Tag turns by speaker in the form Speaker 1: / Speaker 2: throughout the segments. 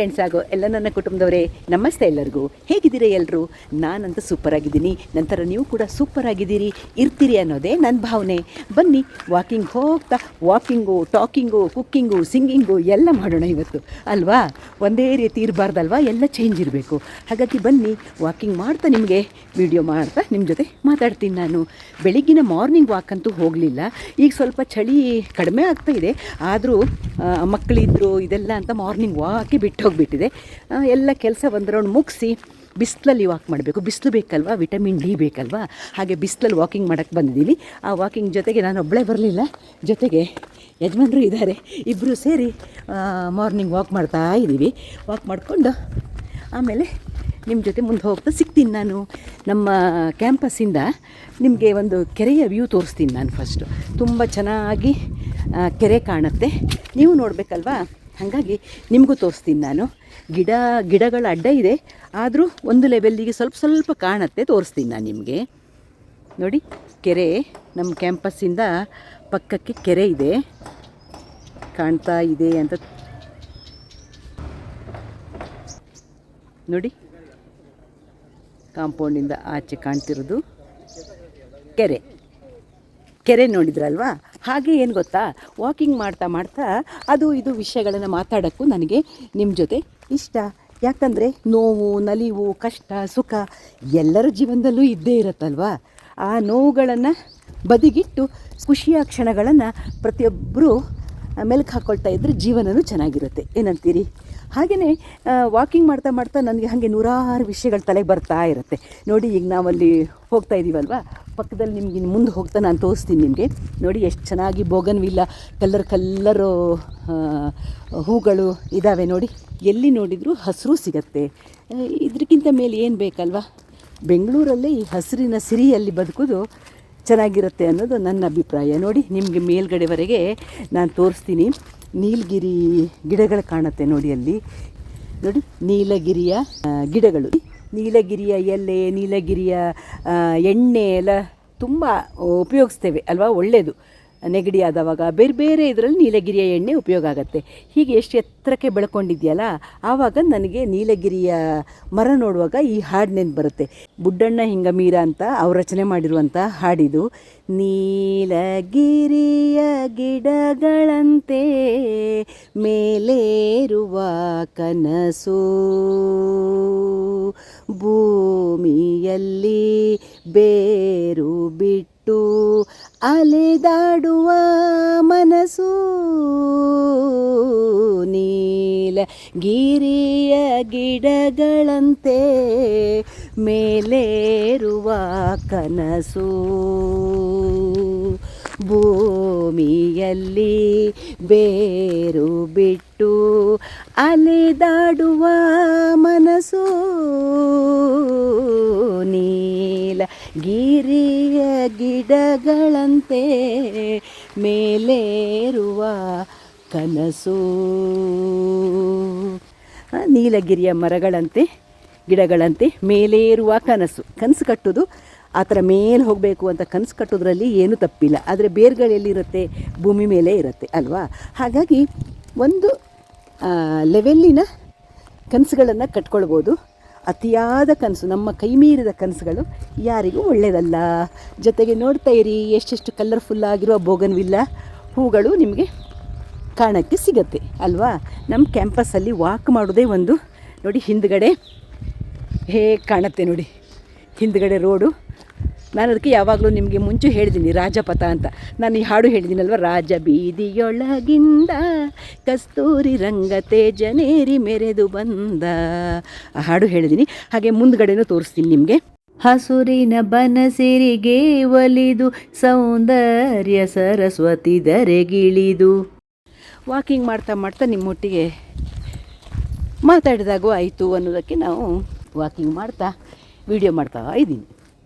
Speaker 1: Friends ಆಗೋ ಎಲ್ಲ ನನ್ನ ಕುಟುಂಬದವರೇ, ನಮಸ್ತೆ ಎಲ್ಲರಿಗೂ. ಹೇಗಿದ್ದೀರಾ ಎಲ್ಲರೂ? ನಾನಂತೂ ಸೂಪರ್ ಆಗಿದ್ದೀನಿ. ನಂತರ ನೀವು ಕೂಡ ಸೂಪರ್ ಆಗಿದ್ದೀರಿ, ಇರ್ತೀರಿ ಅನ್ನೋದೇ ನನ್ನ ಭಾವನೆ. ಬನ್ನಿ ವಾಕಿಂಗ್ ಹೋಗ್ತಾ ವಾಕಿಂಗು, ಟಾಕಿಂಗು, ಕುಕ್ಕಿಂಗು, ಸಿಂಗಿಂಗು ಎಲ್ಲ ಮಾಡೋಣ ಇವತ್ತು, ಅಲ್ವಾ? ಒಂದೇ ರೀತಿ ಇರಬಾರ್ದಲ್ವಾ, ಎಲ್ಲ ಚೇಂಜ್ ಇರಬೇಕು. ಹಾಗಾಗಿ ಬನ್ನಿ ವಾಕಿಂಗ್ ಮಾಡ್ತಾ ನಿಮಗೆ ವಿಡಿಯೋ ಮಾಡ್ತಾ ನಿಮ್ಮ ಜೊತೆ ಮಾತಾಡ್ತೀನಿ. ನಾನು ಬೆಳಿಗ್ಗಿನ ಮಾರ್ನಿಂಗ್ ವಾಕ್ ಅಂತೂ ಹೋಗಲಿಲ್ಲ. ಈಗ ಸ್ವಲ್ಪ ಚಳಿ ಕಡಿಮೆ ಆಗ್ತಾ ಇದೆ, ಆದರೂ ಮಕ್ಕಳಿದ್ರು ಇದೆಲ್ಲ ಅಂತ ಮಾರ್ನಿಂಗ್ ವಾಕೇ ಬಿಟ್ಟು ಹೋಗಿಬಿಟ್ಟಿದೆ. ಎಲ್ಲ ಕೆಲಸ ಒಂದು ರೌಂಡ್ ಮುಗಿಸಿ ಬಿಸಿಲಲ್ಲಿ ವಾಕ್ ಮಾಡಬೇಕು. ಬಿಸಿಲು ಬೇಕಲ್ವಾ, ವಿಟಮಿನ್ ಡಿ ಬೇಕಲ್ವಾ, ಹಾಗೆ ಬಿಸಿಲಲ್ಲಿ ವಾಕಿಂಗ್ ಮಾಡೋಕ್ಕೆ ಬಂದಿದ್ದೀನಿ. ಆ ವಾಕಿಂಗ್ ಜೊತೆಗೆ ನಾನು ಒಬ್ಬಳೇ ಬರಲಿಲ್ಲ, ಜೊತೆಗೆ ಯಜಮಾನರು ಇದ್ದಾರೆ. ಇಬ್ಬರು ಸೇರಿ ಮಾರ್ನಿಂಗ್ ವಾಕ್ ಮಾಡ್ತಾ ಇದ್ದೀವಿ. ವಾಕ್ ಮಾಡಿಕೊಂಡು ಆಮೇಲೆ ನಿಮ್ಮ ಜೊತೆ ಮುಂದೆ ಹೋಗ್ತಾ ಸಿಗ್ತೀನಿ. ನಾನು ನಮ್ಮ ಕ್ಯಾಂಪಸ್ಸಿಂದ ನಿಮಗೆ ಒಂದು ಕೆರೆಯ ವ್ಯೂ ತೋರಿಸ್ತೀನಿ. ನಾನು ಫಸ್ಟು ತುಂಬ ಚೆನ್ನಾಗಿ ಕೆರೆ ಕಾಣುತ್ತೆ, ನೀವು ನೋಡಬೇಕಲ್ವಾ, ಹಾಗಾಗಿ ನಿಮಗೂ ತೋರಿಸ್ತೀನಿ. ನಾನು ಗಿಡಗಳ ಅಡ್ಡ ಇದೆ, ಆದರೂ ಒಂದು ಲೆವೆಲ್ಲಿಗೆ ಸ್ವಲ್ಪ ಕಾಣುತ್ತೆ, ತೋರಿಸ್ತೀನಿ ನಾನು ನಿಮಗೆ. ನೋಡಿ, ಕೆರೆ ನಮ್ಮ ಕ್ಯಾಂಪಸ್ಸಿಂದ ಪಕ್ಕಕ್ಕೆ ಕೆರೆ ಇದೆ, ಕಾಣ್ತಾ ಇದೆ ಅಂತ ನೋಡಿ. ಕಾಂಪೌಂಡಿಂದ ಆಚೆ ಕಾಣ್ತಿರೋದು ಕೆರೆ ನೋಡಿದ್ರಲ್ವಾ? ಹಾಗೆ ಏನು ಗೊತ್ತಾ, ವಾಕಿಂಗ್ ಮಾಡ್ತಾ ಅದು ಇದು ವಿಷಯಗಳನ್ನು ಮಾತಾಡೋಕ್ಕೂ ನನಗೆ ನಿಮ್ಮ ಜೊತೆ ಇಷ್ಟ. ಯಾಕಂದರೆ ನೋವು, ನಲಿವು, ಕಷ್ಟ, ಸುಖ ಎಲ್ಲರ ಜೀವನದಲ್ಲೂ ಇದ್ದೇ ಇರುತ್ತಲ್ವಾ. ಆ ನೋವುಗಳನ್ನು ಬದಿಗಿಟ್ಟು ಖುಷಿಯ ಕ್ಷಣಗಳನ್ನು ಪ್ರತಿಯೊಬ್ಬರೂ ಮೆಲುಕು ಹಾಕ್ಕೊಳ್ತಾ ಇದ್ದರೆ ಜೀವನವೂ ಚೆನ್ನಾಗಿರುತ್ತೆ. ಏನಂತೀರಿ? ಹಾಗೆಯೇ ವಾಕಿಂಗ್ ಮಾಡ್ತಾ ನನಗೆ ಹಾಗೆ ನೂರಾರು ವಿಷಯಗಳು ತಲೆಗೆ ಬರ್ತಾ ಇರುತ್ತೆ. ನೋಡಿ, ಈಗ ನಾವಲ್ಲಿ ಹೋಗ್ತಾ ಇದ್ದೀವಲ್ವ, ಪಕ್ಕದಲ್ಲಿ ನಿಮ್ಗೆ ಮುಂದೆ ಹೋಗ್ತಾ ನಾನು ತೋರಿಸ್ತೀನಿ ನಿಮಗೆ. ನೋಡಿ, ಎಷ್ಟು ಚೆನ್ನಾಗಿ ಬೋಗನ್ವಿಲ್ಲ ಕಲ್ಲರು ಹೂಗಳು ಇದ್ದಾವೆ ನೋಡಿ. ಎಲ್ಲಿ ನೋಡಿದರೂ ಹಸಿರು ಸಿಗತ್ತೆ. ಇದಕ್ಕಿಂತ ಮೇಲೆ ಏನು ಬೇಕಲ್ವ? ಬೆಂಗಳೂರಲ್ಲೇ ಈ ಹಸಿರಿನ ಸಿರಿಯಲ್ಲಿ ಬದುಕೋದು ಚೆನ್ನಾಗಿರುತ್ತೆ ಅನ್ನೋದು ನನ್ನ ಅಭಿಪ್ರಾಯ. ನೋಡಿ, ನಿಮಗೆ ಮೇಲ್ಗಡೆವರೆಗೆ ನಾನು ತೋರಿಸ್ತೀನಿ. ನೀಲಗಿರಿ ಗಿಡಗಳು ಕಾಣುತ್ತೆ ನೋಡಿ, ಅಲ್ಲಿ ನೋಡಿ, ನೀಲಗಿರಿಯ ಗಿಡಗಳು, ನೀಲಗಿರಿಯ ಎಲೆ, ನೀಲಗಿರಿಯ ಎಣ್ಣೆ ಎಲ್ಲ ತುಂಬ ಉಪಯೋಗಿಸ್ತೇವೆ ಅಲ್ವಾ, ಒಳ್ಳೆಯದು. ನೆಗಡಿ ಆದವಾಗ ಬೇರೆ ಇದರಲ್ಲಿ ನೀಲಗಿರಿಯ ಎಣ್ಣೆ ಉಪಯೋಗ ಆಗುತ್ತೆ. ಹೀಗೆ ಎಷ್ಟು ಎತ್ತರಕ್ಕೆ ಬೆಳ್ಕೊಂಡಿದೆಯಲ್ಲ, ಆವಾಗ ನನಗೆ ನೀಲಗಿರಿಯ ಮರ ನೋಡುವಾಗ ಈ ಹಾಡು ನೆನಪು ಬರುತ್ತೆ. ಬುಡ್ಡಣ್ಣ ಹಿಂಗಮೀರ ಅಂತ ಅವ್ರು ರಚನೆ ಮಾಡಿರುವಂಥ ಹಾಡಿದು. ನೀಲಗಿರಿಯ ಗಿಡಗಳಂತೆ ಮೇಲೇರುವ ಕನಸು, ಭೂಮಿಯಲ್ಲಿ ಬೇರು ಬಿಟ್ಟು ಅಲೆದಾಡುವ ಮನಸ್ಸು, ನೀಲಗಿರಿಯ ಗಿಡಗಳಂತೆ ಮೇಲೇರುವ ಕನಸು, ಭೂಮಿಯಲ್ಲಿ ಬೇರು ಬಿಟ್ಟು ಅಲೆದಾಡುವ ಮನಸ್ಸು, ನೀಲಗಿರಿಯ ಗಿಡಗಳಂತೆ ಮೇಲೇರುವ ಕನಸು. ನೀಲಗಿರಿಯ ಮರಗಳಂತೆ, ಗಿಡಗಳಂತೆ ಮೇಲೇರುವ ಕನಸು ಕಟ್ಟೋದು, ಆ ಥರ ಮೇಲೆ ಹೋಗಬೇಕು ಅಂತ ಕನಸು ಕಟ್ಟೋದ್ರಲ್ಲಿ ಏನೂ ತಪ್ಪಿಲ್ಲ. ಆದರೆ ಬೇರ್ಗಳೆಲ್ಲಿರುತ್ತೆ? ಭೂಮಿ ಮೇಲೆ ಇರುತ್ತೆ ಅಲ್ವಾ. ಹಾಗಾಗಿ ಒಂದು ಲೆವೆಲ್ಲಿನ ಕನಸುಗಳನ್ನು ಕಟ್ಕೊಳ್ಬೋದು. ಅತಿಯಾದ ಕನಸು, ನಮ್ಮ ಕೈ ಮೀರಿದ ಕನಸುಗಳು ಯಾರಿಗೂ ಒಳ್ಳೆಯದಲ್ಲ. ಜೊತೆಗೆ ನೋಡ್ತಾ ಇರಿ, ಎಷ್ಟೆಷ್ಟು ಕಲರ್ಫುಲ್ಲಾಗಿರುವ ಬೋಗನ್ವಿಲ್ಲ ಹೂಗಳು ನಿಮಗೆ ಕಾಣೋಕ್ಕೆ ಸಿಗತ್ತೆ ಅಲ್ವಾ. ನಮ್ಮ ಕ್ಯಾಂಪಸ್ಸಲ್ಲಿ ವಾಕ್ ಮಾಡೋದೇ ಒಂದು. ನೋಡಿ, ಹಿಂದ್ಗಡೆ ಹೇಗೆ ಕಾಣುತ್ತೆ ನೋಡಿ, ಹಿಂದ್ಗಡೆ ರೋಡು. ನಾನು ಅದಕ್ಕೆ ಯಾವಾಗಲೂ ನಿಮಗೆ ಮುಂಚೆ ಹೇಳಿದ್ದೀನಿ ರಾಜಪಥ ಅಂತ. ನಾನು ಈ ಹಾಡು ಹೇಳಿದ್ದೀನಲ್ವ, ರಾಜ ಬೀದಿಯೊಳಗಿಂದ ಕಸ್ತೂರಿ ರಂಗ ತೇಜನೇರಿ ಮೆರೆದು ಬಂದ, ಆ ಹಾಡು ಹೇಳಿದ್ದೀನಿ. ಹಾಗೆ ಮುಂದ್ಗಡೆನೂ ತೋರಿಸ್ತೀನಿ ನಿಮಗೆ. ಹಸುರಿನ ಬನಸಿರಿಗೆ ಒಲಿದು ಸೌಂದರ್ಯ ಸರಸ್ವತಿ ಧರೆಗಿಳಿದು. ವಾಕಿಂಗ್ ಮಾಡ್ತಾ ನಿಮ್ಮೊಟ್ಟಿಗೆ ಮಾತಾಡಿದಾಗೂ ಆಯಿತು ಅನ್ನೋದಕ್ಕೆ ನಾವು ವಾಕಿಂಗ್ ಮಾಡ್ತಾ ವಿಡಿಯೋ ಮಾಡ್ತಾ ಇದ್ದೀನಿ.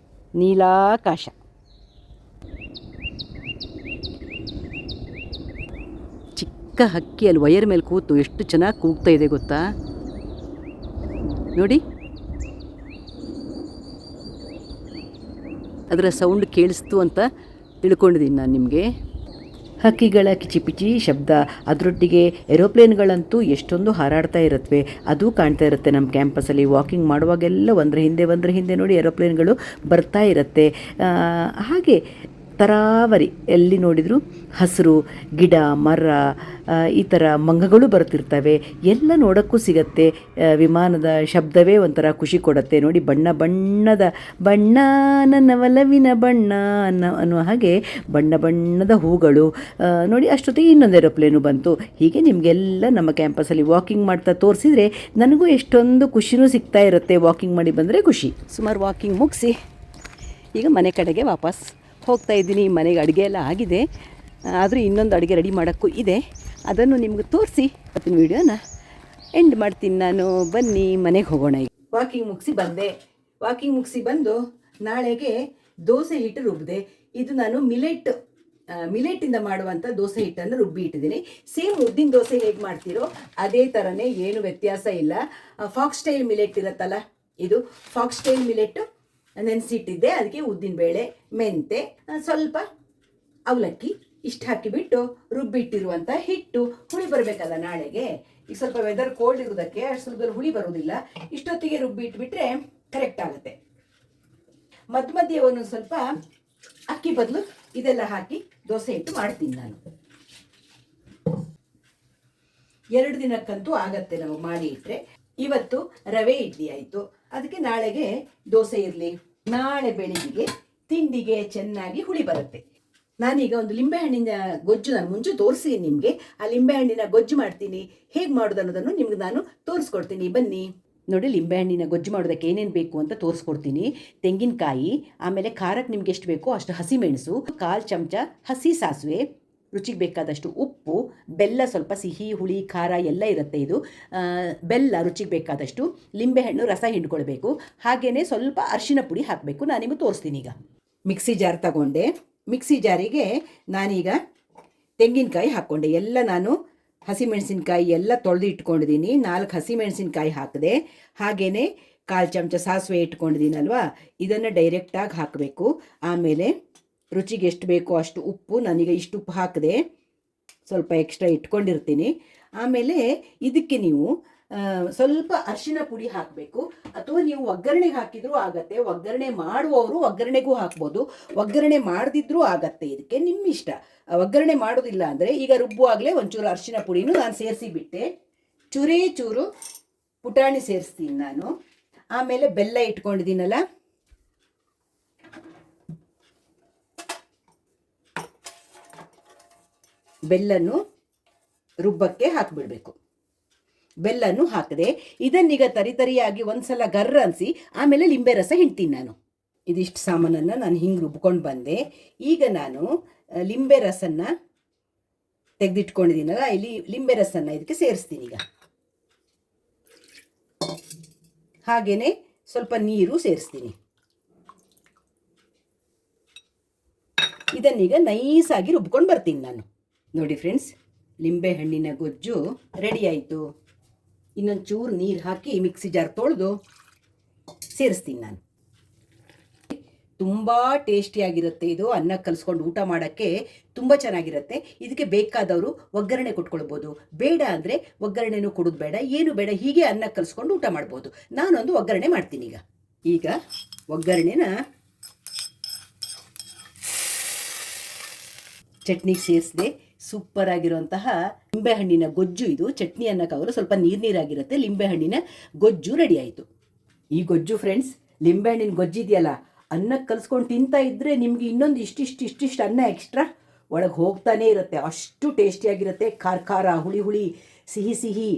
Speaker 1: ನೀಲಾಕಾಶ, ಚಿಕ್ಕ ಹಕ್ಕಿ ಅಲ್ಲಿ ವಯರ್ ಮೇಲೆ ಕೂತು ಎಷ್ಟು ಚೆನ್ನಾಗಿ ಕೂಗ್ತಾ ಇದೆ ಗೊತ್ತಾ ನೋಡಿ. ಅದರ ಸೌಂಡ್ ಕೇಳಿಸ್ತು ಅಂತ ತಿಳ್ಕೊಂಡಿದ್ದೀನಿ ನಾನು ನಿಮಗೆ. ಹಕ್ಕಿಗಳ ಕಿಚಿಪಿಚಿ ಶಬ್ದ, ಅದರೊಟ್ಟಿಗೆ ಏರೋಪ್ಲೇನ್ಗಳಂತೂ ಎಷ್ಟೊಂದು ಹಾರಾಡ್ತಾ ಇರುತ್ತವೆ, ಅದು ಕಾಣ್ತಾ ಇರುತ್ತೆ ನಮ್ಮ ಕ್ಯಾಂಪಸಲ್ಲಿ. ವಾಕಿಂಗ್ ಮಾಡುವಾಗೆಲ್ಲ ಒಂದರ ಹಿಂದೆ ನೋಡಿ ಏರೋಪ್ಲೇನ್ಗಳು ಬರ್ತಾ ಇರುತ್ತೆ. ಹಾಗೆ ತರಾವರಿ ಎಲ್ಲಿ ನೋಡಿದರೂ ಹಸಿರು ಗಿಡ ಮರ, ಈ ಥರ ಮಂಗಗಳು ಬರ್ತಿರ್ತವೆ, ಎಲ್ಲ ನೋಡೋಕ್ಕೂ ಸಿಗತ್ತೆ. ವಿಮಾನದ ಶಬ್ದವೇ ಒಂಥರ ಖುಷಿ ಕೊಡುತ್ತೆ ನೋಡಿ. ಬಣ್ಣ ಬಣ್ಣದ ಬಣ್ಣ ನನ್ನ ಒಲವಿನ ಬಣ್ಣ ಅನ್ನೋ ಹಾಗೆ ಬಣ್ಣ ಬಣ್ಣದ ಹೂಗಳು ನೋಡಿ. ಅಷ್ಟೊತ್ತಿಗೆ ಇನ್ನೊಂದು ಏರೋಪ್ಲೇನು ಬಂತು. ಹೀಗೆ ನಿಮಗೆಲ್ಲ ನಮ್ಮ ಕ್ಯಾಂಪಸಲ್ಲಿ ವಾಕಿಂಗ್ ಮಾಡ್ತಾ ತೋರಿಸಿದರೆ ನನಗೂ ಎಷ್ಟೊಂದು ಖುಷಿನೂ ಸಿಗ್ತಾ ಇರುತ್ತೆ. ವಾಕಿಂಗ್ ಮಾಡಿ ಬಂದರೆ ಖುಷಿ. ಸುಮಾರು ವಾಕಿಂಗ್ ಮುಗಿಸಿ ಈಗ ಮನೆ ಕಡೆಗೆ ವಾಪಸ್ ಹೋಗ್ತಾ ಇದ್ದೀನಿ. ಮನೆಗೆ ಅಡುಗೆ ಎಲ್ಲ ಆಗಿದೆ, ಆದರೂ ಇನ್ನೊಂದು ಅಡುಗೆ ರೆಡಿ ಮಾಡೋಕ್ಕೂ ಇದೆ. ಅದನ್ನು ನಿಮ್ಗೆ ತೋರಿಸಿ ಇವತ್ತಿನ ವೀಡಿಯೋನ ಎಂಡ್ ಮಾಡ್ತೀನಿ ನಾನು. ಬನ್ನಿ ಮನೆಗೆ ಹೋಗೋಣ. ಈಗ ವಾಕಿಂಗ್ ಮುಗಿಸಿ ಬಂದು ನಾಳೆಗೆ ದೋಸೆ ಹಿಟ್ಟು ರುಬ್ಬಿದೆ. ಇದು ನಾನು ಮಿಲೆಟ್ಟಿಂದ ಮಾಡುವಂಥ ದೋಸೆ ಹಿಟ್ಟನ್ನು ರುಬ್ಬಿ ಇಟ್ಟಿದ್ದೀನಿ. ಸೇಮ್ ಉದ್ದಿನ ದೋಸೆ ಹೇಗೆ ಮಾಡ್ತೀರೋ ಅದೇ ಥರನೇ, ಏನು ವ್ಯತ್ಯಾಸ ಇಲ್ಲ. ಫಾಕ್ಸ್ ಸ್ಟೈಲ್ ಮಿಲೆಟ್ ಇರುತ್ತಲ್ಲ, ಇದು ಫಾಕ್ಸ್ ಸ್ಟೈಲ್ ಮಿಲೆಟ್ಟು ನೆನೆಸಿಟ್ಟಿದ್ದೆ. ಅದಕ್ಕೆ ಉದ್ದಿನಬೇಳೆ, ಮೆಂತೆ, ಸ್ವಲ್ಪ ಅವಲಕ್ಕಿ ಇಷ್ಟು ಹಾಕಿಬಿಟ್ಟು ರುಬ್ಬಿಟ್ಟಿರುವಂಥ ಹಿಟ್ಟು. ಹುಳಿ ಬರಬೇಕಲ್ಲ ನಾಳೆಗೆ. ಈಗ ಸ್ವಲ್ಪ ವೆದರ್ ಕೋಲ್ಡ್ ಇರೋದಕ್ಕೆ ಅಷ್ಟು ಸ್ವಲ್ಪ ಹುಳಿ ಬರೋದಿಲ್ಲ. ಇಷ್ಟೊತ್ತಿಗೆ ರುಬ್ಬಿಟ್ಬಿಟ್ರೆ ಕರೆಕ್ಟ್ ಆಗುತ್ತೆ. ಮಧ್ಯೆ ಒಂದೊಂದು ಸ್ವಲ್ಪ ಅಕ್ಕಿ ಬದಲು ಇದೆಲ್ಲ ಹಾಕಿ ದೋಸೆ ಹಿಟ್ಟು ಮಾಡ್ತೀನಿ ನಾನು. 2 ದಿನಕ್ಕಂತೂ ಆಗತ್ತೆ ನಾವು ಮಾಡಿ ಇಟ್ಟರೆ. ಇವತ್ತು ರವೆ ಇಡ್ಲಿ ಆಯಿತು, ಅದಕ್ಕೆ ನಾಳೆಗೆ ದೋಸೆ ಇರಲಿ. ನಾಳೆ ಬೆಳಿಗ್ಗೆ ತಿಂಡಿಗೆ ಚೆನ್ನಾಗಿ ಹುಳಿ ಬರುತ್ತೆ. ನಾನೀಗ ಒಂದು ಲಿಂಬೆಹಣ್ಣಿನ ಗೊಜ್ಜು ನಾನು ಮುಂಚೆ ತೋರಿಸಿ ನಿಮಗೆ. ಆ ಲಿಂಬೆಹಣ್ಣಿನ ಗೊಜ್ಜು ಮಾಡ್ತೀನಿ, ಹೇಗೆ ಮಾಡೋದು ಅನ್ನೋದನ್ನು ನಿಮ್ಗೆ ನಾನು ತೋರಿಸ್ಕೊಡ್ತೀನಿ. ಬನ್ನಿ ನೋಡಿ. ಲಿಂಬೆಹಣ್ಣಿನ ಗೊಜ್ಜು ಮಾಡೋದಕ್ಕೆ ಏನೇನು ಬೇಕು ಅಂತ ತೋರಿಸ್ಕೊಡ್ತೀನಿ. ತೆಂಗಿನಕಾಯಿ, ಆಮೇಲೆ ಖಾರಕ್ಕೆ ನಿಮ್ಗೆ ಎಷ್ಟು ಬೇಕೋ ಅಷ್ಟು ಹಸಿಮೆಣಸು, 1/4 ಚಮಚ ಹಸಿ ಸಾಸಿವೆ, ರುಚಿಗೆ ಬೇಕಾದಷ್ಟು ಉಪ್ಪು, ಬೆಲ್ಲ, ಸ್ವಲ್ಪ ಸಿಹಿ ಹುಳಿ ಖಾರ ಎಲ್ಲ ಇರುತ್ತೆ ಇದು. ಬೆಲ್ಲ ರುಚಿಗೆ ಬೇಕಾದಷ್ಟು, ಲಿಂಬೆಹಣ್ಣು ರಸ ಹಿಂಡ್ಕೊಳ್ಬೇಕು, ಹಾಗೆಯೇ ಸ್ವಲ್ಪ ಅರಿಶಿನ ಪುಡಿ ಹಾಕಬೇಕು. ನಾನು ನಿಮಗೆ ತೋರಿಸ್ತೀನಿ. ಈಗ ಮಿಕ್ಸಿ ಜಾರ್ ತಗೊಂಡೆ. ಮಿಕ್ಸಿ ಜಾರಿಗೆ ನಾನೀಗ ತೆಂಗಿನಕಾಯಿ ಹಾಕ್ಕೊಂಡೆ. ಎಲ್ಲ ನಾನು ಹಸಿಮೆಣಸಿನ್ಕಾಯಿ ಎಲ್ಲ ತೊಳೆದು ಇಟ್ಕೊಂಡಿದ್ದೀನಿ. 4 ಹಸಿಮೆಣಸಿನ್ಕಾಯಿ ಹಾಕಿದೆ. ಹಾಗೆಯೇ 1/4 ಚಮಚ ಸಾಸಿವೆ ಇಟ್ಕೊಂಡಿದ್ದೀನಲ್ವಾ, ಇದನ್ನು ಡೈರೆಕ್ಟಾಗಿ ಹಾಕಬೇಕು. ಆಮೇಲೆ ರುಚಿಗೆ ಎಷ್ಟು ಬೇಕೋ ಅಷ್ಟು ಉಪ್ಪು, ನಾನೀಗ ಇಷ್ಟು ಉಪ್ಪು ಹಾಕಿದೆ, ಸ್ವಲ್ಪ ಎಕ್ಸ್ಟ್ರಾ ಇಟ್ಕೊಂಡಿರ್ತೀನಿ. ಆಮೇಲೆ ಇದಕ್ಕೆ ನೀವು ಸ್ವಲ್ಪ ಅರಿಶಿನ ಪುಡಿ ಹಾಕಬೇಕು, ಅಥವಾ ನೀವು ಒಗ್ಗರಣೆಗೆ ಹಾಕಿದ್ರೂ ಆಗತ್ತೆ. ಒಗ್ಗರಣೆ ಮಾಡುವವರು ಒಗ್ಗರಣೆಗೂ ಹಾಕ್ಬೋದು, ಒಗ್ಗರಣೆ ಮಾಡದಿದ್ರೂ ಆಗತ್ತೆ. ಇದಕ್ಕೆ ನಿಮ್ಮ ಇಷ್ಟ. ಒಗ್ಗರಣೆ ಮಾಡೋದಿಲ್ಲ ಅಂದರೆ ಈಗ ರುಬ್ಬುವಾಗಲೇ ಒಂಚೂರು ಅರಿಶಿನ ಪುಡಿನೂ ನಾನು ಸೇರಿಸಿ ಬಿಟ್ಟೆ. ಚೂರು ಪುಟಾಣಿ ಸೇರಿಸ್ತೀನಿ ನಾನು. ಆಮೇಲೆ ಬೆಲ್ಲ ಇಟ್ಕೊಂಡಿದ್ದೀನಲ್ಲ, ಬೆಲ್ಲನ್ನು ರುಬ್ಬಕ್ಕೆ ಹಾಕಿಬಿಡಬೇಕು. ಬೆಲ್ಲನ್ನು ಹಾಕಿದೆ. ಇದನ್ನೀಗ ತರಿಯಾಗಿ ಒಂದ್ಸಲ ಗರ್ರ ಅನಿಸಿ ಆಮೇಲೆ ಲಿಂಬೆ ರಸ ಹಿಂಡ್ತೀನಿ ನಾನು. ಇದಿಷ್ಟು ಸಾಮಾನನ್ನು ನಾನು ಹಿಂಗೆ ರುಬ್ಕೊಂಡು ಬಂದೆ. ಈಗ ನಾನು ಲಿಂಬೆ ರಸನ್ನ ತೆಗೆದಿಟ್ಕೊಂಡಿದ್ದೀನಲ್ಲ, ಇಲ್ಲಿ ಲಿಂಬೆ ರಸನ್ನ ಇದಕ್ಕೆ ಸೇರಿಸ್ತೀನಿ. ಈಗ ಹಾಗೆಯೇ ಸ್ವಲ್ಪ ನೀರು ಸೇರಿಸ್ತೀನಿ. ಇದನ್ನೀಗ ನೈಸಾಗಿ ರುಬ್ಕೊಂಡು ಬರ್ತೀನಿ ನಾನು. ನೋಡಿ ಫ್ರೆಂಡ್ಸ್, ಲಿಂಬೆ ಹಣ್ಣಿನ ಗೊಜ್ಜು ರೆಡಿ ಆಯಿತು. ಇನ್ನೊಂದು ಚೂರು ನೀರು ಹಾಕಿ ಮಿಕ್ಸಿ ಜಾರ್ ತೊಳೆದು ಸೇರಿಸ್ತೀನಿ ನಾನು. ತುಂಬ ಟೇಸ್ಟಿಯಾಗಿರುತ್ತೆ ಇದು. ಅನ್ನ ಕಲಿಸ್ಕೊಂಡು ಊಟ ಮಾಡೋಕ್ಕೆ ತುಂಬ ಚೆನ್ನಾಗಿರುತ್ತೆ. ಇದಕ್ಕೆ ಬೇಕಾದವರು ಒಗ್ಗರಣೆ ಕೊಟ್ಕೊಳ್ಬೋದು, ಬೇಡ ಅಂದರೆ ಒಗ್ಗರಣೆನೂ ಕೊಡೋದು ಬೇಡ, ಏನು ಬೇಡ, ಹೀಗೆ ಅನ್ನ ಕಲಿಸ್ಕೊಂಡು ಊಟ ಮಾಡ್ಬೋದು. ನಾನೊಂದು ಒಗ್ಗರಣೆ ಮಾಡ್ತೀನಿ. ಈಗ ಒಗ್ಗರಣೆನ ಚಟ್ನಿಗೆ ಸೇರಿಸಿದೆ. ಸೂಪರ್ ಆಗಿರುವಂತಹ ಲಿಂಬೆಹಣ್ಣಿನ ಗೊಜ್ಜು ಇದು. ಚಟ್ನಿ ಅನ್ನೋಕ್ಕಾಗಲ್ಲ, ಸ್ವಲ್ಪ ನೀರಾಗಿರುತ್ತೆ. ಲಿಂಬೆಹಣ್ಣಿನ ಗೊಜ್ಜು ರೆಡಿ ಆಯಿತು. ಈ ಗೊಜ್ಜು ಫ್ರೆಂಡ್ಸ್, ಲಿಂಬೆಹಣ್ಣಿನ ಗೊಜ್ಜು ಇದೆಯಲ್ಲ, ಅನ್ನಕ್ಕೆ ಕಲಿಸ್ಕೊಂಡು ತಿಂತಾ ಇದ್ದರೆ ನಿಮಗೆ ಇನ್ನೊಂದು ಇಷ್ಟಿಷ್ಟು ಅನ್ನ ಎಕ್ಸ್ಟ್ರಾ ಒಳಗೆ ಹೋಗ್ತಾನೇ ಇರುತ್ತೆ. ಅಷ್ಟು ಟೇಸ್ಟಿಯಾಗಿರುತ್ತೆ. ಖಾರ ಹುಳಿ ಸಿಹಿ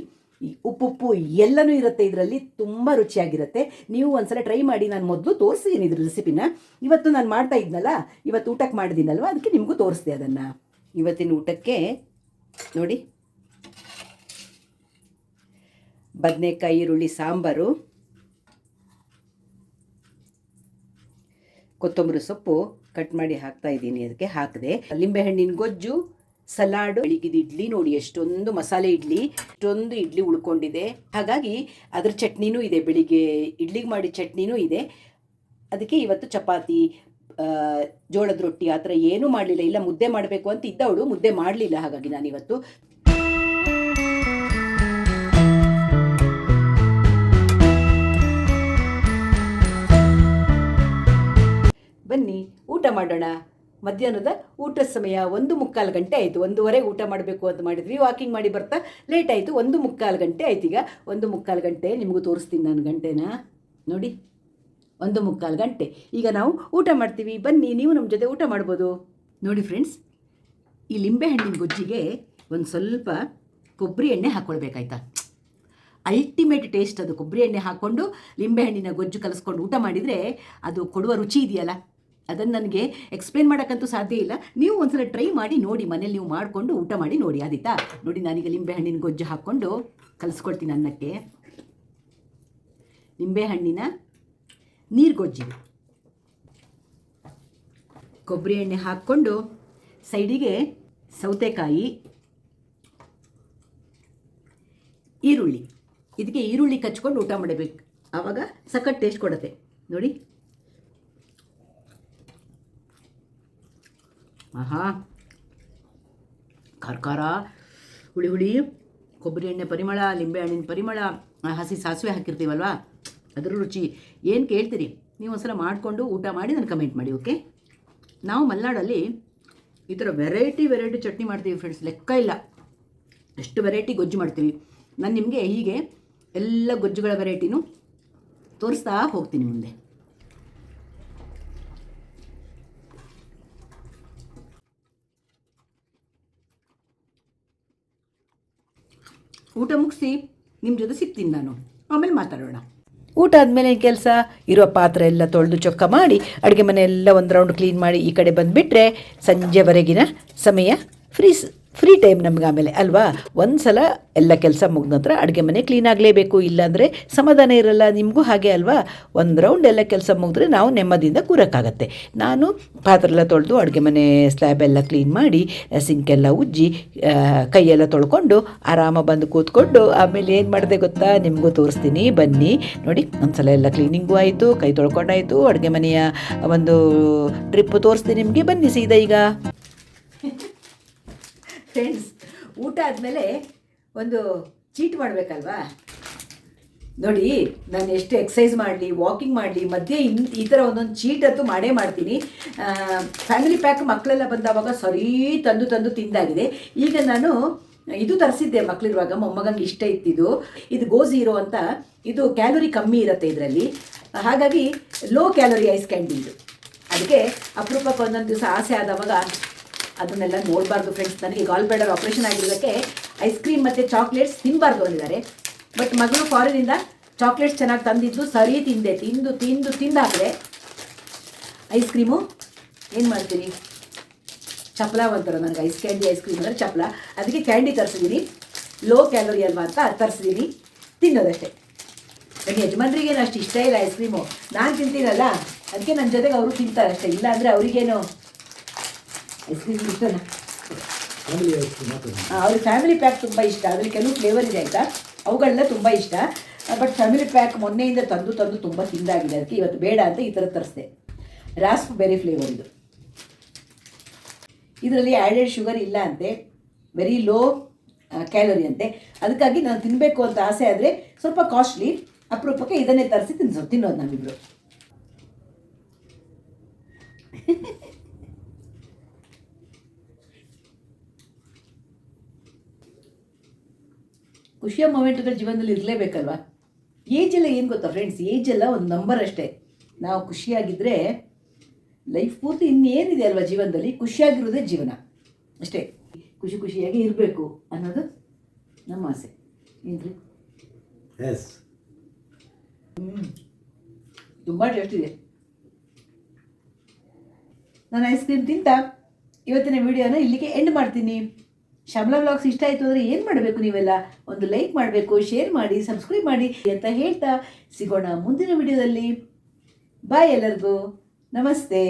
Speaker 1: ಉಪ್ಪು ಎಲ್ಲನೂ ಇರುತ್ತೆ ಇದರಲ್ಲಿ. ತುಂಬ ರುಚಿಯಾಗಿರುತ್ತೆ. ನೀವು ಒಂದ್ಸಲ ಟ್ರೈ ಮಾಡಿ. ನಾನು ಮೊದಲು ತೋರಿಸಿದ್ದೀನಿ ಇದ್ರ ರೆಸಿಪಿನ. ಇವತ್ತು ನಾನು ಮಾಡ್ತಾ ಇದ್ನಲ್ಲ, ಇವತ್ತು ಊಟಕ್ಕೆ ಮಾಡಿದ್ದೀನಲ್ವ, ಅದಕ್ಕೆ ನಿಮಗೂ ತೋರಿಸ್ದೆ ಅದನ್ನು. ಇವತ್ತಿನ ಊಟಕ್ಕೆ ನೋಡಿ, ಬದನೆಕಾಯಿ ಈರುಳ್ಳಿ ಸಾಂಬಾರು, ಕೊತ್ತಂಬರಿ ಸೊಪ್ಪು ಕಟ್ ಮಾಡಿ ಹಾಕ್ತಾ ಇದ್ದೀನಿ. ಅದಕ್ಕೆ ಹಾಕಿದೆ ಲಿಂಬೆಹಣ್ಣಿನ ಗೊಜ್ಜು, ಸಲಾಡು, ಬೆಳಿಗ್ಗೆ ಇಡ್ಲಿ ನೋಡಿ, ಎಷ್ಟೊಂದು ಮಸಾಲೆ ಇಡ್ಲಿ, ಎಷ್ಟೊಂದು ಇಡ್ಲಿ ಉಳ್ಕೊಂಡಿದೆ. ಹಾಗಾಗಿ ಅದ್ರ ಚಟ್ನಿನೂ ಇದೆ, ಬೆಳಿಗ್ಗೆ ಇಡ್ಲಿಗೆ ಮಾಡಿ ಚಟ್ನಿನೂ ಇದೆ. ಅದಕ್ಕೆ ಇವತ್ತು ಚಪಾತಿ, ಜೋಳದ ರೊಟ್ಟಿ ಆ ಥರ ಏನೂ ಮಾಡಲಿಲ್ಲ. ಇಲ್ಲ ಮುದ್ದೆ ಮಾಡಬೇಕು ಅಂತ ಇದ್ದವಳು, ಮುದ್ದೆ ಮಾಡಲಿಲ್ಲ. ಹಾಗಾಗಿ ನಾನಿವತ್ತು ಬನ್ನಿ ಊಟ ಮಾಡೋಣ. ಮಧ್ಯಾಹ್ನದ ಊಟದ ಸಮಯ 1:15 ಗಂಟೆ ಆಯಿತು. 1:15 ಊಟ ಮಾಡಬೇಕು ಅಂತ ಮಾಡಿದ್ವಿ. ವಾಕಿಂಗ್ ಮಾಡಿ ಬರ್ತಾ ಲೇಟ್ ಆಯಿತು. 1:15 ಗಂಟೆ ಆಯ್ತು. ಈಗ 1:15 ಗಂಟೆ ನಿಮಗೂ ತೋರಿಸ್ತೀನಿ ನಾನು ಗಂಟೆನ. ನೋಡಿ, 1:15 ಗಂಟೆ. ಈಗ ನಾವು ಊಟ ಮಾಡ್ತೀವಿ. ಬನ್ನಿ, ನೀವು ನಮ್ಮ ಜೊತೆ ಊಟ ಮಾಡ್ಬೋದು. ನೋಡಿ ಫ್ರೆಂಡ್ಸ್, ಈ ಲಿಂಬೆಹಣ್ಣಿನ ಗೊಜ್ಜಿಗೆ ಒಂದು ಸ್ವಲ್ಪ ಕೊಬ್ಬರಿ ಎಣ್ಣೆ ಹಾಕ್ಕೊಳ್ಬೇಕಾಯ್ತಾ. ಅಲ್ಟಿಮೇಟ್ ಟೇಸ್ಟ್ ಅದು. ಕೊಬ್ಬರಿ ಎಣ್ಣೆ ಹಾಕ್ಕೊಂಡು ಲಿಂಬೆಹಣ್ಣಿನ ಗೊಜ್ಜು ಕಲಿಸ್ಕೊಂಡು ಊಟ ಮಾಡಿದರೆ ಅದು ಕೊಡುವ ರುಚಿ ಇದೆಯಲ್ಲ, ಅದನ್ನು ನನಗೆ ಎಕ್ಸ್ಪ್ಲೇನ್ ಮಾಡೋಕ್ಕಂತೂ ಸಾಧ್ಯ ಇಲ್ಲ. ನೀವು ಒಂದ್ಸಲ ಟ್ರೈ ಮಾಡಿ ನೋಡಿ, ಮನೇಲಿ ನೀವು ಮಾಡಿಕೊಂಡು ಊಟ ಮಾಡಿ ನೋಡಿ, ಆದಿತ್ತಾ. ನೋಡಿ, ನಾನೀಗ ಲಿಂಬೆಹಣ್ಣಿನ ಗೊಜ್ಜು ಹಾಕ್ಕೊಂಡು ಕಲಿಸ್ಕೊಳ್ತೀನಿ ಅನ್ನಕ್ಕೆ. ಲಿಂಬೆಹಣ್ಣಿನ ನೀರುಗೊಜ್ಜಿಗೆ ಕೊಬ್ಬರಿ ಎಣ್ಣೆ ಹಾಕ್ಕೊಂಡು ಸೈಡಿಗೆ ಸೌತೆಕಾಯಿ, ಈರುಳ್ಳಿ, ಇದಕ್ಕೆ ಈರುಳ್ಳಿ ಕಚ್ಕೊಂಡು ಊಟ ಮಾಡಬೇಕು. ಆವಾಗ ಸಖತ್ ಟೇಸ್ಟ್ ಕೊಡುತ್ತೆ. ನೋಡಿ, ಆಹಾ, ಖಾರ, ಹುಳಿ ಹುಳಿ, ಕೊಬ್ಬರಿ ಎಣ್ಣೆ ಪರಿಮಳ, ಲಿಂಬೆಹಣ್ಣಿನ ಪರಿಮಳ, ಹಸಿ ಸಾಸಿವೆ ಹಾಕಿರ್ತೀವಲ್ವ, ಅದರ ರುಚಿ ಏನು ಕೇಳ್ತೀರಿ. ನೀವು ಒಂದ್ಸಲ ಮಾಡಿಕೊಂಡು ಊಟ ಮಾಡಿ ನನಗೆ ಕಮೆಂಟ್ ಮಾಡಿ, ಓಕೆ. ನಾವು ಮಲೆನಾಡಲ್ಲಿ ಈ ಥರ ವೆರೈಟಿ ಚಟ್ನಿ ಮಾಡ್ತೀವಿ ಫ್ರೆಂಡ್ಸ್, ಲೆಕ್ಕ ಇಲ್ಲ. ಎಷ್ಟು ವೆರೈಟಿ ಗೊಜ್ಜು ಮಾಡ್ತೀವಿ. ನಾನು ನಿಮಗೆ ಹೀಗೆ ಎಲ್ಲ ಗೊಜ್ಜುಗಳ ವೆರೈಟಿನೂ ತೋರಿಸ್ತಾ ಹೋಗ್ತೀನಿ ಮುಂದೆ. ಊಟ ಮುಗಿಸಿ ನಿಮ್ಮ ಜೊತೆ ಸಿಗ್ತೀನಿ ನಾನು, ಆಮೇಲೆ ಮಾತಾಡೋಣ. ಊಟ ಆದಮೇಲೆ ಏನು ಕೆಲಸ, ಇರೋ ಪಾತ್ರೆ ಎಲ್ಲ ತೊಳೆದು ಚೊಕ್ಕ ಮಾಡಿ, ಅಡುಗೆ ಮನೆ ಎಲ್ಲ ಒಂದು ರೌಂಡ್ ಕ್ಲೀನ್ ಮಾಡಿ ಈ ಕಡೆ ಬಂದುಬಿಟ್ರೆ ಸಂಜೆವರೆಗಿನ ಸಮಯ ಫ್ರೀ ಟೈಮ್ ನಮ್ಗೆ ಆಮೇಲೆ ಅಲ್ವಾ. ಒಂದು ಸಲ ಎಲ್ಲ ಕೆಲಸ ಮುಗಿದ ನಂತರ ಅಡುಗೆ ಮನೆ ಕ್ಲೀನ್ ಆಗಲೇಬೇಕು, ಇಲ್ಲಾಂದರೆ ಸಮಾಧಾನ ಇರಲ್ಲ. ನಿಮಗೂ ಹಾಗೆ ಅಲ್ವಾ. ಒಂದು ರೌಂಡ್ ಎಲ್ಲ ಕೆಲಸ ಮುಗಿದ್ರೆ ನಾವು ನೆಮ್ಮದಿಯಿಂದ ಕೂರೋಕ್ಕಾಗತ್ತೆ. ನಾನು ಪಾತ್ರೆ ಎಲ್ಲ ತೊಳೆದು ಅಡುಗೆ ಮನೆ ಸ್ಲ್ಯಾಬ್ ಎಲ್ಲ ಕ್ಲೀನ್ ಮಾಡಿ ಸಿಂಕೆಲ್ಲ ಉಜ್ಜಿ ಕೈಯೆಲ್ಲ ತೊಳ್ಕೊಂಡು ಆರಾಮ ಬಂದು ಕೂತ್ಕೊಂಡು ಆಮೇಲೆ ಏನು ಮಾಡಿದೆ ಗೊತ್ತಾ, ನಿಮಗೂ ತೋರಿಸ್ತೀನಿ ಬನ್ನಿ. ನೋಡಿ, ಒಂದು ಸಲ ಎಲ್ಲ ಕ್ಲೀನಿಂಗು ಆಯಿತು, ಕೈ ತೊಳ್ಕೊಂಡಾಯಿತು, ಅಡುಗೆ ಮನೆಯ ಒಂದು ಟ್ರಿಪ್ ತೋರಿಸ್ತೀನಿ ನಿಮಗೆ. ಬನ್ನಿ ಸೀದಾ ಈಗ. ಫ್ರೆಂಡ್ಸ್, ಊಟ ಆದಮೇಲೆ ಒಂದು ಚೀಟ್ ಮಾಡಬೇಕಲ್ವಾ. ನೋಡಿ, ನಾನು ಎಷ್ಟು ಎಕ್ಸಸೈಸ್ ಮಾಡಲಿ, ವಾಕಿಂಗ್ ಮಾಡಲಿ, ಮಧ್ಯೆ ಈ ಥರ ಒಂದೊಂದು ಚೀಟ್ ಅಂತೂ ಮಾಡೇ ಮಾಡ್ತೀನಿ. ಫ್ಯಾಮಿಲಿ ಪ್ಯಾಕ್ ಮಕ್ಕಳೆಲ್ಲ ಬಂದಾವಾಗ ಸರಿ ತಂದು ತಿಂದಾಗಿದೆ. ಈಗ ನಾನು ಇದು ತರಿಸಿದ್ದೆ ಮಕ್ಕಳಿರುವಾಗ, ಮೊಮ್ಮಗಂಗೆ ಇಷ್ಟ ಇತ್ತಿದ್ದು. ಇದು ಗೋಝೀರೋ ಅಂತ, ಇದು ಕ್ಯಾಲೋರಿ ಕಮ್ಮಿ ಇರುತ್ತೆ ಇದರಲ್ಲಿ. ಹಾಗಾಗಿ ಲೋ ಕ್ಯಾಲೋರಿ ಐಸ್ ಕ್ಯಾಂಡಿ ಇದು. ಅದಕ್ಕೆ ಅಪರೂಪಕ್ಕೆ ಒಂದೊಂದು ದಿವಸ ಆಸೆ ಆದವಾಗ ಅದನ್ನೆಲ್ಲ ನೋಡಬಾರ್ದು ಫ್ರೆಂಡ್ಸ್. ನನಗೆ ಗಾಲ್ ಬ್ಲಾಡರ್ ಆಪ್ರೇಷನ್ ಆಗಿರೋದಕ್ಕೆ ಐಸ್ ಕ್ರೀಮ್ ಮತ್ತು ಚಾಕ್ಲೇಟ್ಸ್ ತಿನ್ನಬಾರ್ದು ಅಂದಿದ್ದಾರೆ. ಬಟ್ ಮಗಳು ಫಾರಿನಿಂದ ಚಾಕ್ಲೇಟ್ಸ್ ಚೆನ್ನಾಗಿ ತಂದಿದ್ದು ಸರಿ ತಿಂದೆ. ತಿಂದಾದರೆ ಐಸ್ ಕ್ರೀಮು ಏನು ಮಾಡ್ತೀನಿ, ಚಪ್ಪಲ ಅಂತಾರೆ ನನಗೆ. ಐಸ್ ಕ್ರೀಮ್ ಅಂದರೆ ಚಪ್ಪಲ. ಅದಕ್ಕೆ ಕ್ಯಾಂಡಿ ತರಿಸಿದ್ದೀನಿ, ಲೋ ಕ್ಯಾಲೋರಿ ಅಲ್ವಾ ಅಂತ ತರಿಸಿದ್ದೀನಿ, ತಿನ್ನೋದಷ್ಟೇ. ನನ್ನ ಯಜಮಾನ್ರಿಗೇನು ಅಷ್ಟು ಇಷ್ಟ ಇಲ್ಲ ಐಸ್ ಕ್ರೀಮು, ನಾನು ತಿಂತೀನಲ್ಲ ಅದಕ್ಕೆ ನನ್ನ ಜೊತೆಗೆ ಅವರು ತಿಂತಾರೆ ಅಷ್ಟೇ. ಇಲ್ಲ ಅಂದರೆ ಅವರಿಗೇನು ಐಸ್ ಕ್ರೀಮ್ ಇಷ್ಟನಾ, ಅವ್ರಿಗೆ ಫ್ಯಾಮಿಲಿ ಪ್ಯಾಕ್ ತುಂಬ ಇಷ್ಟ. ಅದರಲ್ಲಿ ಕೆಲವು ಫ್ಲೇವರ್ ಇದೆ ಆಯಿತಾ, ಅವುಗಳೆಲ್ಲ ತುಂಬ ಇಷ್ಟ. ಬಟ್ ಫ್ಯಾಮಿಲಿ ಪ್ಯಾಕ್ ಮೊನ್ನೆಯಿಂದ ತಂದು ತುಂಬ ತಿಂದಾಗಿದೆ. ಅದಕ್ಕೆ ಇವತ್ತು ಬೇಡ ಅಂತ ಈ ಥರ ತರಿಸಿದೆ. ರಾಸ್ಪ್ಬೆರಿ ಫ್ಲೇವರ್ ಇದು. ಇದರಲ್ಲಿ ಆ್ಯಡೆಡ್ ಶುಗರ್ ಇಲ್ಲ ಅಂತೆ, ವೆರಿ ಲೋ ಕ್ಯಾಲೋರಿ ಅಂತೆ. ಅದಕ್ಕಾಗಿ ನಾನು ತಿನ್ನಬೇಕು ಅಂತ ಆಸೆ ಆದರೆ ಸ್ವಲ್ಪ ಕಾಸ್ಟ್ಲಿ, ಅಪರೂಪಕ್ಕೆ ಇದನ್ನೇ ತರಿಸಿ ತಿನ್ನೋದು ನಾವಿಬ್ಬರು. ಖುಷಿಯ ಮೊಮೆಂಟ್ಗಳ ಜೀವನದಲ್ಲಿ ಇರಲೇಬೇಕಲ್ವ. ಏಜೆಲ್ಲ ಏನು ಗೊತ್ತಾ ಫ್ರೆಂಡ್ಸ್, ಏಜೆಲ್ಲ ಒಂದು ನಂಬರ್ ಅಷ್ಟೇ. ನಾವು ಖುಷಿಯಾಗಿದ್ದರೆ ಲೈಫ್ ಪೂರ್ತಿ ಇನ್ನೇನಿದೆ ಅಲ್ವಾ ಜೀವನದಲ್ಲಿ, ಖುಷಿಯಾಗಿರೋದೇ ಜೀವನ ಅಷ್ಟೇ. ಖುಷಿಯಾಗಿ ಇರಬೇಕು ಅನ್ನೋದು ನಮ್ಮ ಆಸೆ. ಏನ್ರಿ? ಎಸ್, ತುಂಬ ಟೇಸ್ಟ್ ಇದೆ. ನಾನು ಐಸ್ ಕ್ರೀಮ್ ತಿಂತ ಇವತ್ತಿನ ವಿಡಿಯೋನ ಇಲ್ಲಿಗೆ ಎಂಡ್ ಮಾಡ್ತೀನಿ. ಶ್ಯಾಮಲಾ ವ್ಲಾಗ್ಸ್ ಇಷ್ಟ ಆಯಿತು ಅಂದರೆ ಏನು ಮಾಡಬೇಕು, ನೀವೆಲ್ಲ ಒಂದು ಲೈಕ್ ಮಾಡಬೇಕು, ಶೇರ್ ಮಾಡಿ, ಸಬ್ಸ್ಕ್ರೈಬ್ ಮಾಡಿ ಅಂತ ಹೇಳ್ತಾ ಸಿಗೋಣ ಮುಂದಿನ ವಿಡಿಯೋದಲ್ಲಿ. ಬಾಯ್ ಎಲ್ಲರಿಗೂ, ನಮಸ್ತೆ.